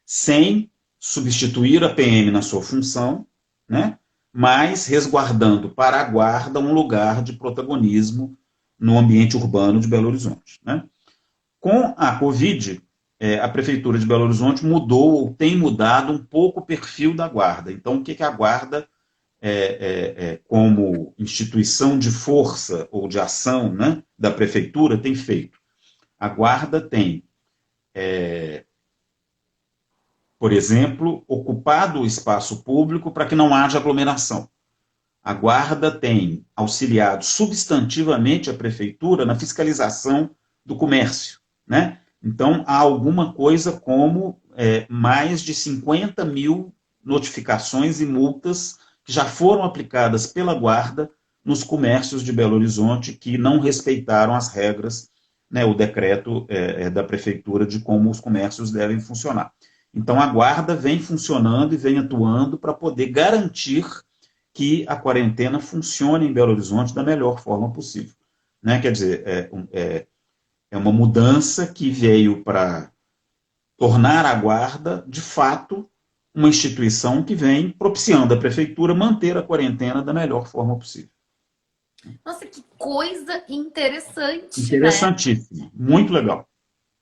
sem substituir a PM na sua função, né? Mas resguardando para a guarda um lugar de protagonismo no ambiente urbano de Belo Horizonte, né? Com a Covid, a Prefeitura de Belo Horizonte mudou ou tem mudado um pouco o perfil da guarda. Então, o que a guarda, como instituição de força ou de ação, né, da Prefeitura, tem feito? A guarda tem, por exemplo, ocupado o espaço público para que não haja aglomeração. A guarda tem auxiliado substantivamente a prefeitura na fiscalização do comércio, né? Então, há alguma coisa como mais de 50 mil notificações e multas que já foram aplicadas pela guarda nos comércios de Belo Horizonte que não respeitaram as regras, né, o decreto da prefeitura de como os comércios devem funcionar. Então, a guarda vem funcionando e vem atuando para poder garantir que a quarentena funcione em Belo Horizonte da melhor forma possível, né? Quer dizer, é uma mudança que veio para tornar a guarda, de fato, uma instituição que vem propiciando à prefeitura manter a quarentena da melhor forma possível. Nossa, que coisa interessante, né? Interessantíssimo, muito legal.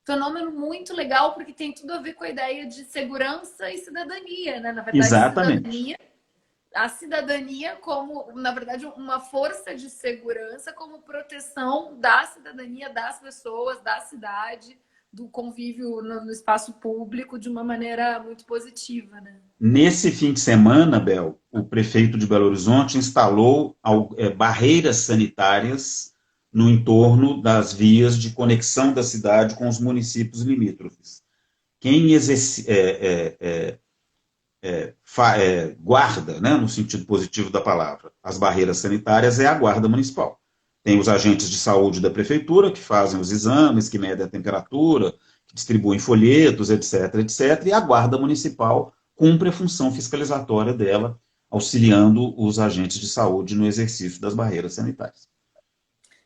Fenômeno muito legal, porque tem tudo a ver com a ideia de segurança e cidadania, né? Na verdade, Exatamente. a cidadania como, na verdade, uma força de segurança como proteção da cidadania, das pessoas, da cidade, do convívio no espaço público de uma maneira muito positiva, né? Nesse fim de semana, Bel, o prefeito de Belo Horizonte instalou barreiras sanitárias no entorno das vias de conexão da cidade com os municípios limítrofes. Quem guarda, né, no sentido positivo da palavra, as barreiras sanitárias é a guarda municipal. Tem os agentes de saúde da prefeitura que fazem os exames, que medem a temperatura, que distribuem folhetos, etc, etc, e a guarda municipal cumpre a função fiscalizatória dela, auxiliando os agentes de saúde no exercício das barreiras sanitárias.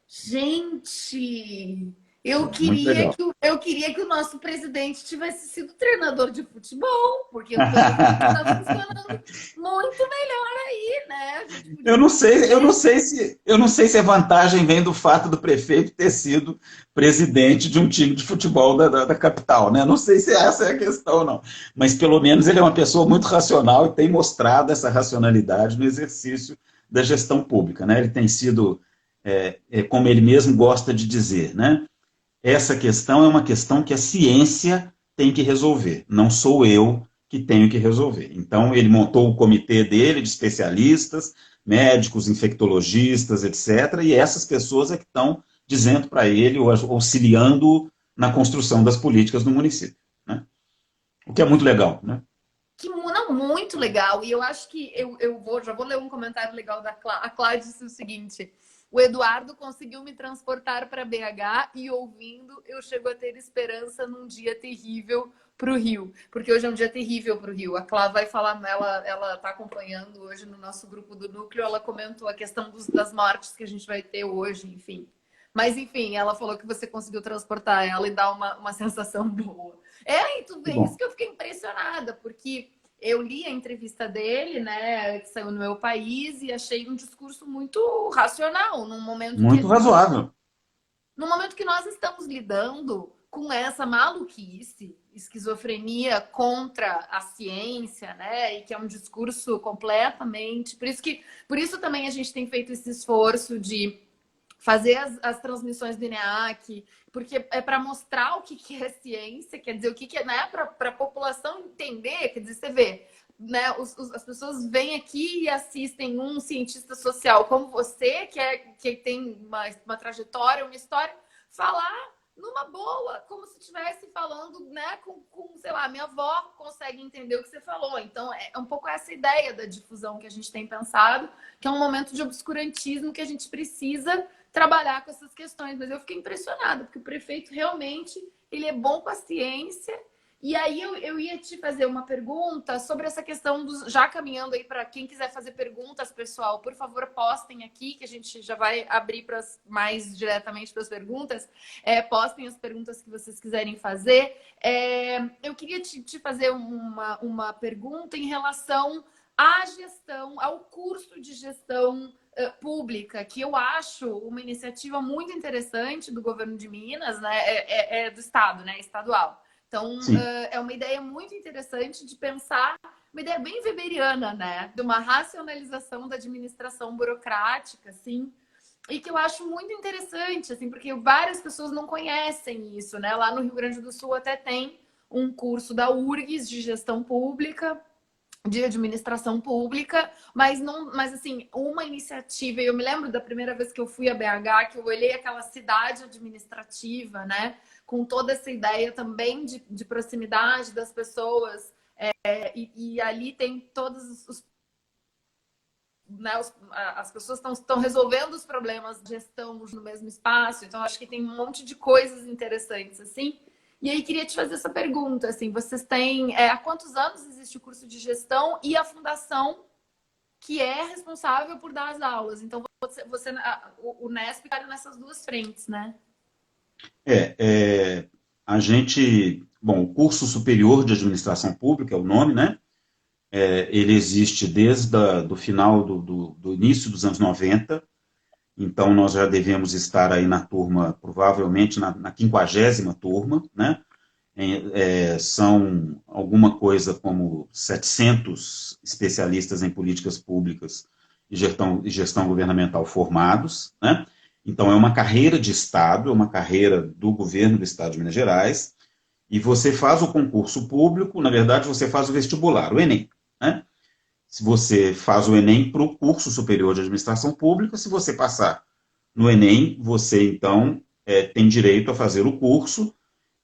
Gente, Muito legal. eu queria que o nosso presidente tivesse sido treinador de futebol, porque pelo visto está funcionando muito melhor aí, né? A gente podia Eu não sei se a vantagem vem do fato do prefeito ter sido presidente de um time de futebol da capital, né? Não sei se essa é a questão, não. Mas pelo menos ele é uma pessoa muito racional e tem mostrado essa racionalidade no exercício da gestão pública, né? Ele tem sido, como ele mesmo gosta de dizer, né? Essa questão é uma questão que a ciência tem que resolver, não sou eu que tenho que resolver. Então, ele montou o comitê dele de especialistas, médicos, infectologistas, etc., e essas pessoas é que estão dizendo para ele, ou auxiliando na construção das políticas no município, né? O que é muito legal, né? que não, muito legal. E eu acho que já vou ler um comentário legal da Clá. A Clá disse o seguinte: O Eduardo conseguiu me transportar para BH e ouvindo, eu chego a ter esperança num dia terrível para o Rio. Porque hoje é um dia terrível para o Rio. A Clá vai falar, ela está acompanhando hoje no nosso grupo do Núcleo, ela comentou a questão das mortes que a gente vai ter hoje, enfim. Mas, enfim, ela falou que você conseguiu transportar ela e dar uma sensação boa. E tu Que vê isso bom. que eu fiquei impressionada, porque eu li a entrevista dele, né, que saiu no Meu País, e achei um discurso muito racional, Muito razoável. no momento que nós estamos lidando com essa maluquice, esquizofrenia contra a ciência, né, e que é um discurso completamente, por isso também a gente tem feito esse esforço de fazer as transmissões do ENEAC, porque é para mostrar o que é ciência, quer dizer, o que é, né, para a população entender, quer dizer, você vê, né, as pessoas vêm aqui e assistem um cientista social como você, que tem uma trajetória, uma história, falar numa boa, como se estivesse falando, né, sei lá, minha avó consegue entender o que você falou. Então, é um pouco essa ideia da difusão que a gente tem pensado, que é um momento de obscurantismo que a gente precisa trabalhar com essas questões. Mas eu fiquei impressionada, porque o prefeito realmente ele é bom com a ciência. E aí eu ia te fazer uma pergunta sobre essa questão dos. Já caminhando aí para quem quiser fazer perguntas, pessoal, por favor, postem aqui, que a gente já vai abrir mais diretamente para as perguntas. Postem as perguntas que vocês quiserem fazer. Eu queria te fazer uma pergunta em relação à gestão, ao curso de gestão pública, que eu acho uma iniciativa muito interessante do governo de Minas, né? Do estado, né? Estadual. Então, Sim. é uma ideia muito interessante de pensar, uma ideia bem weberiana, né? De uma racionalização da administração burocrática, assim, e que eu acho muito interessante, assim, porque várias pessoas não conhecem isso, né? Lá no Rio Grande do Sul até tem um curso da URGS de gestão pública, de administração pública, mas assim, uma iniciativa, e eu me lembro da primeira vez que eu fui a BH, que eu olhei aquela cidade administrativa, né, com toda essa ideia também de proximidade das pessoas, e ali tem todos né, as pessoas estão resolvendo os problemas de gestão no mesmo espaço, então acho que tem um monte de coisas interessantes, assim. E aí queria te fazer essa pergunta, assim, vocês têm, há quantos anos existe o curso de gestão e a fundação que é responsável por dar as aulas? Então, o Nesp está nessas duas frentes, né? É, é, a gente, bom, o curso superior de administração pública é o nome, né? Ele existe desde do final do início dos anos 90. Então nós já devemos estar aí na turma, provavelmente na 50ª turma, né? São alguma coisa como 700 especialistas em políticas públicas e gestão governamental formados, né? Então é uma carreira de Estado, é uma carreira do governo do Estado de Minas Gerais, e você faz o concurso público, na verdade você faz o vestibular, o Enem, né? Se você faz o Enem para o curso superior de administração pública, se você passar no Enem, você então tem direito a fazer o curso,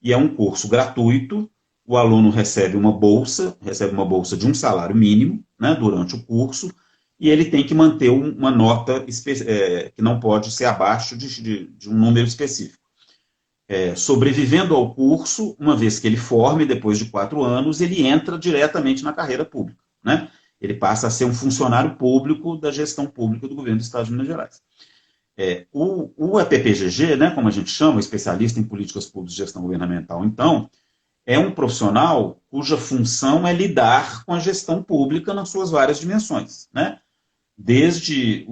e é um curso gratuito. O aluno recebe uma bolsa de um salário mínimo, né, durante o curso, e ele tem que manter uma nota que não pode ser abaixo de um número específico. Sobrevivendo ao curso, uma vez que ele forme, depois de 4 anos, ele entra diretamente na carreira pública, né? Ele passa a ser um funcionário público da gestão pública do governo do Estado de Minas Gerais. O EPPGG, né, como a gente chama, especialista em políticas públicas de gestão governamental, então, é um profissional cuja função é lidar com a gestão pública nas suas várias dimensões, né? Desde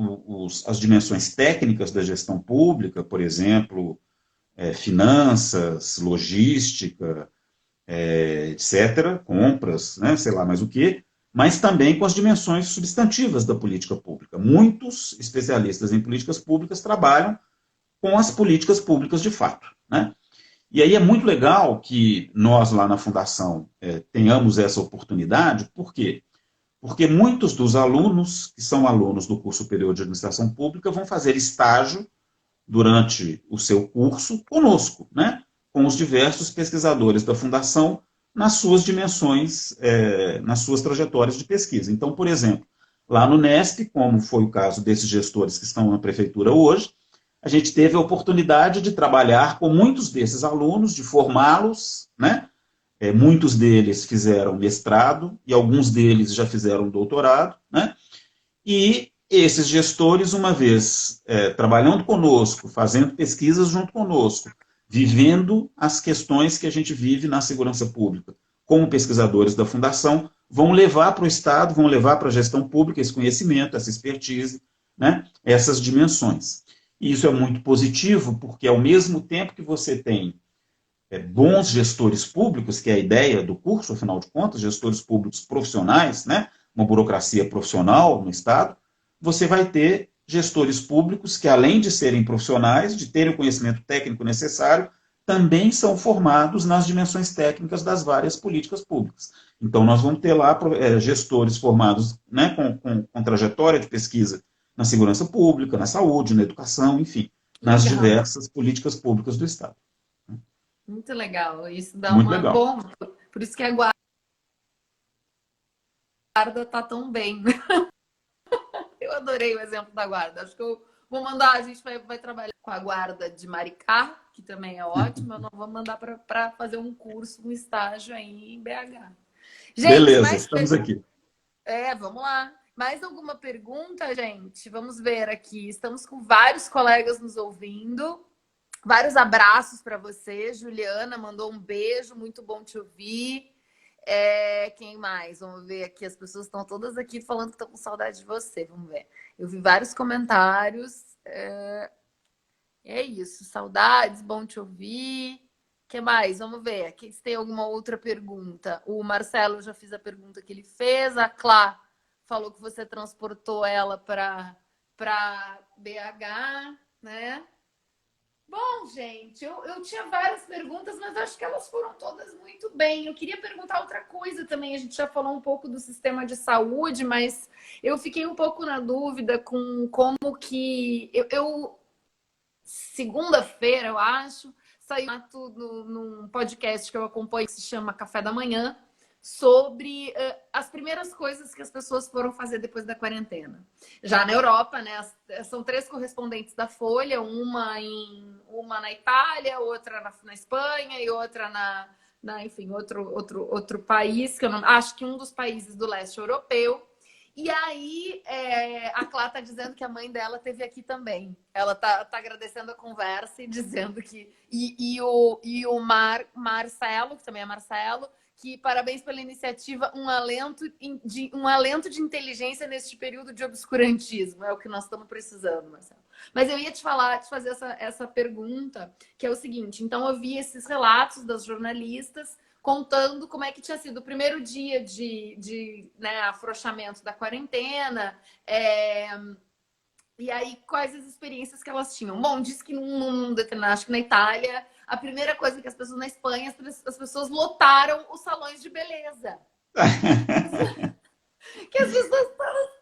as dimensões técnicas da gestão pública, por exemplo, finanças, logística, etc., compras, né, sei lá mais o que, mas também com as dimensões substantivas da política pública. Muitos especialistas em políticas públicas trabalham com as políticas públicas de fato, né? E aí é muito legal que nós lá na Fundação tenhamos essa oportunidade, por quê? Porque muitos dos alunos, que são alunos do curso superior de administração pública, vão fazer estágio durante o seu curso conosco, né? Com os diversos pesquisadores da Fundação nas suas dimensões, nas suas trajetórias de pesquisa. Então, por exemplo, Lá no Nesp, como foi o caso desses gestores que estão na prefeitura hoje, a gente teve a oportunidade de trabalhar com muitos desses alunos, de formá-los, né? Muitos deles fizeram mestrado e alguns deles já fizeram doutorado, né? E esses gestores, uma vez trabalhando conosco, fazendo pesquisas junto conosco, vivendo as questões que a gente vive na segurança pública, como pesquisadores da Fundação, vão levar para o Estado, vão levar para a gestão pública esse conhecimento, essa expertise, né? Essas dimensões. E isso é muito positivo, porque ao mesmo tempo que você tem bons gestores públicos, que é a ideia do curso, afinal de contas, gestores públicos profissionais, né? Uma burocracia profissional no Estado, você vai ter gestores públicos que, além de serem profissionais, de terem o conhecimento técnico necessário, também são formados nas dimensões técnicas das várias políticas públicas. Então, nós vamos ter lá gestores formados, né, com trajetória de pesquisa na segurança pública, na saúde, na educação, enfim, nas Legal. diversas políticas públicas do Estado. Muito legal. Isso dá Muito uma... legal. Bom, por isso que a guarda tá tão bem. Eu adorei o exemplo da guarda. Acho que eu vou mandar, a gente vai trabalhar com a guarda de Maricá, que também é ótima. Eu não vou mandar para fazer um curso, um estágio aí em BH. Gente, beleza, estamos aqui. Vamos lá. Mais alguma pergunta, gente? Vamos ver aqui. Estamos com vários colegas nos ouvindo. Vários abraços para você. Juliana mandou um beijo, muito bom te ouvir. Quem mais? Vamos ver aqui. As pessoas estão todas aqui falando que estão com saudade de você. Vamos ver. Eu vi vários comentários. É isso. Saudades, bom te ouvir. O que mais? Vamos ver. Aqui se tem alguma outra pergunta. O Marcelo já fiz a pergunta que ele fez. A Clá falou que você transportou ela para BH, né? Bom, gente, eu tinha várias perguntas, mas acho que elas foram todas muito bem. Eu queria perguntar outra coisa também. A gente já falou um pouco do sistema de saúde, mas eu fiquei um pouco na dúvida com como que... Segunda-feira, eu acho, saiu num podcast que eu acompanho, que se chama Café da Manhã, sobre as primeiras coisas que as pessoas foram fazer depois da quarentena. Já na Europa, né? São 3 correspondentes da Folha, uma na Itália, outra na Espanha e outra enfim, outro país, que eu não, acho que um dos países do leste europeu. E aí, a Clá tá dizendo que a mãe dela esteve aqui também. Ela tá agradecendo a conversa e dizendo que... E o Marcelo, que também é Marcelo, que parabéns pela iniciativa, um alento de inteligência neste período de obscurantismo. É o que nós estamos precisando, Marcelo. Mas eu ia te fazer essa pergunta, que é o seguinte. Então, eu vi esses relatos das jornalistas contando como é que tinha sido o primeiro dia de afrouxamento da quarentena, e aí quais as experiências que elas tinham. Bom, disse que num determinado, acho que na Itália, a primeira coisa que as pessoas na Espanha, as pessoas lotaram os salões de beleza. Que as pessoas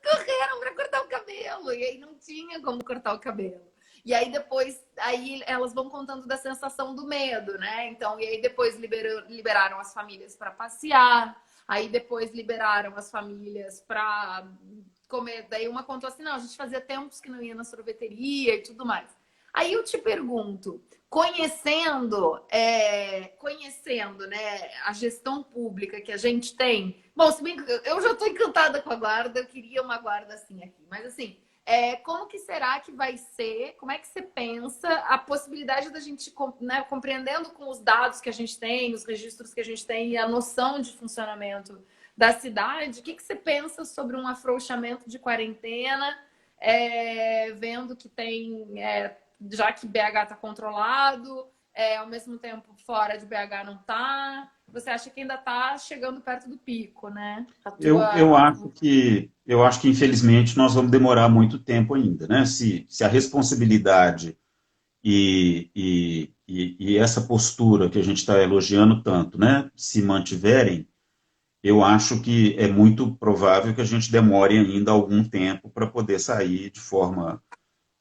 correram para cortar o cabelo, e aí não tinha como cortar o cabelo. E aí depois, elas vão contando da sensação do medo, né? Então, e aí depois liberaram as famílias para passear, aí depois liberaram as famílias para comer. Daí uma contou assim, não, a gente fazia tempos que não ia na sorveteria e tudo mais. Aí eu te pergunto, conhecendo, né, a gestão pública que a gente tem, bom, se bem que eu já estou encantada com a guarda, eu queria uma guarda assim aqui, mas assim, como que será que vai ser? Como é que você pensa a possibilidade da gente, né, compreendendo com os dados que a gente tem, os registros que a gente tem e a noção de funcionamento da cidade, o que você pensa sobre um afrouxamento de quarentena, vendo que tem, já que BH está controlado, ao mesmo tempo fora de BH não está? Você acha que ainda está chegando perto do pico, né? Eu acho que, infelizmente, nós vamos demorar muito tempo ainda, né? Se a responsabilidade e essa postura que a gente está elogiando tanto, né, se mantiverem, eu acho que é muito provável que a gente demore ainda algum tempo para poder sair de forma,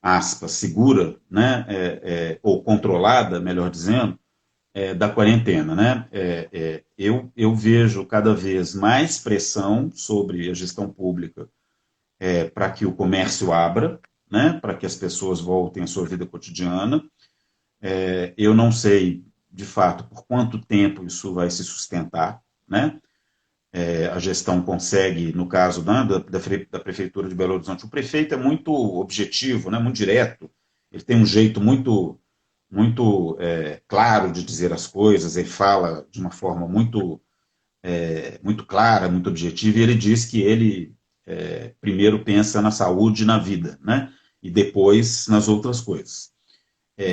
aspas, segura, né, ou controlada, melhor dizendo, da quarentena, né? Eu vejo cada vez mais pressão sobre a gestão pública para que o comércio abra, né, para que as pessoas voltem à sua vida cotidiana. Eu não sei, de fato, por quanto tempo isso vai se sustentar, né? A gestão consegue, no caso da Prefeitura de Belo Horizonte, o prefeito é muito objetivo, né, muito direto, ele tem um jeito muito claro de dizer as coisas, ele fala de uma forma muito clara, muito objetiva, e ele diz que ele primeiro pensa na saúde e na vida, né? E depois nas outras coisas.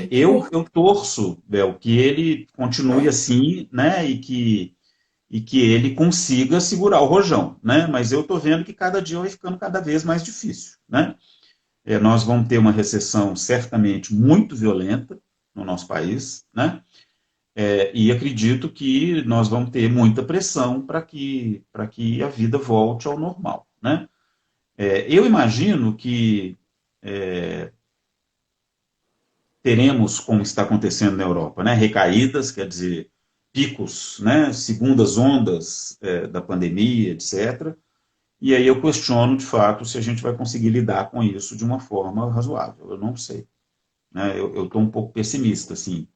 Eu torço, Bel, que ele continue assim, né? E que ele consiga segurar o rojão, né? Mas eu estou vendo que cada dia vai ficando cada vez mais difícil, né? Nós vamos ter uma recessão certamente muito violenta no nosso país, né? E acredito que nós vamos ter muita pressão para que a vida volte ao normal, né? Eu imagino que teremos, como está acontecendo na Europa, né, recaídas, quer dizer, picos, né, segundas ondas da pandemia, etc. E aí eu questiono, de fato, se a gente vai conseguir lidar com isso de uma forma razoável. Eu não sei. Né? Eu estou um pouco pessimista, assim,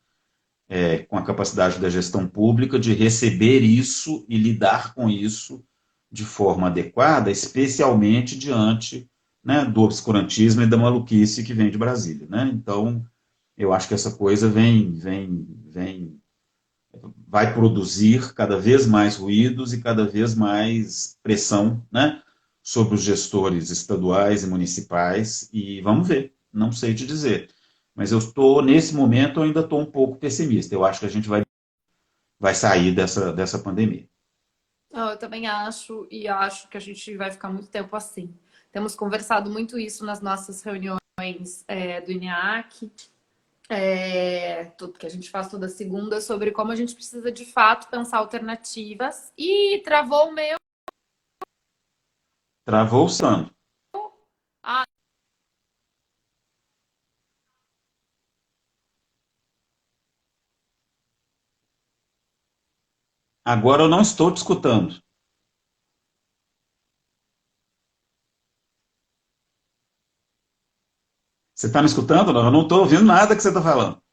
com a capacidade da gestão pública de receber isso e lidar com isso de forma adequada, especialmente diante, né, do obscurantismo e da maluquice que vem de Brasília. Né? Então, eu acho que essa coisa vai produzir cada vez mais ruídos e cada vez mais pressão, né, sobre os gestores estaduais e municipais, e vamos ver, não sei te dizer. Mas nesse momento, eu ainda estou um pouco pessimista. Eu acho que a gente vai sair dessa pandemia. Não, eu também acho, e acho que a gente vai ficar muito tempo assim. Temos conversado muito isso nas nossas reuniões do INEAC, tudo que a gente faz toda segunda, sobre como a gente precisa de fato pensar alternativas. E travou o meu. Travou o Sandro. Ah, Agora eu não estou te escutando. Você está me escutando? Não, eu não estou ouvindo nada que você está falando.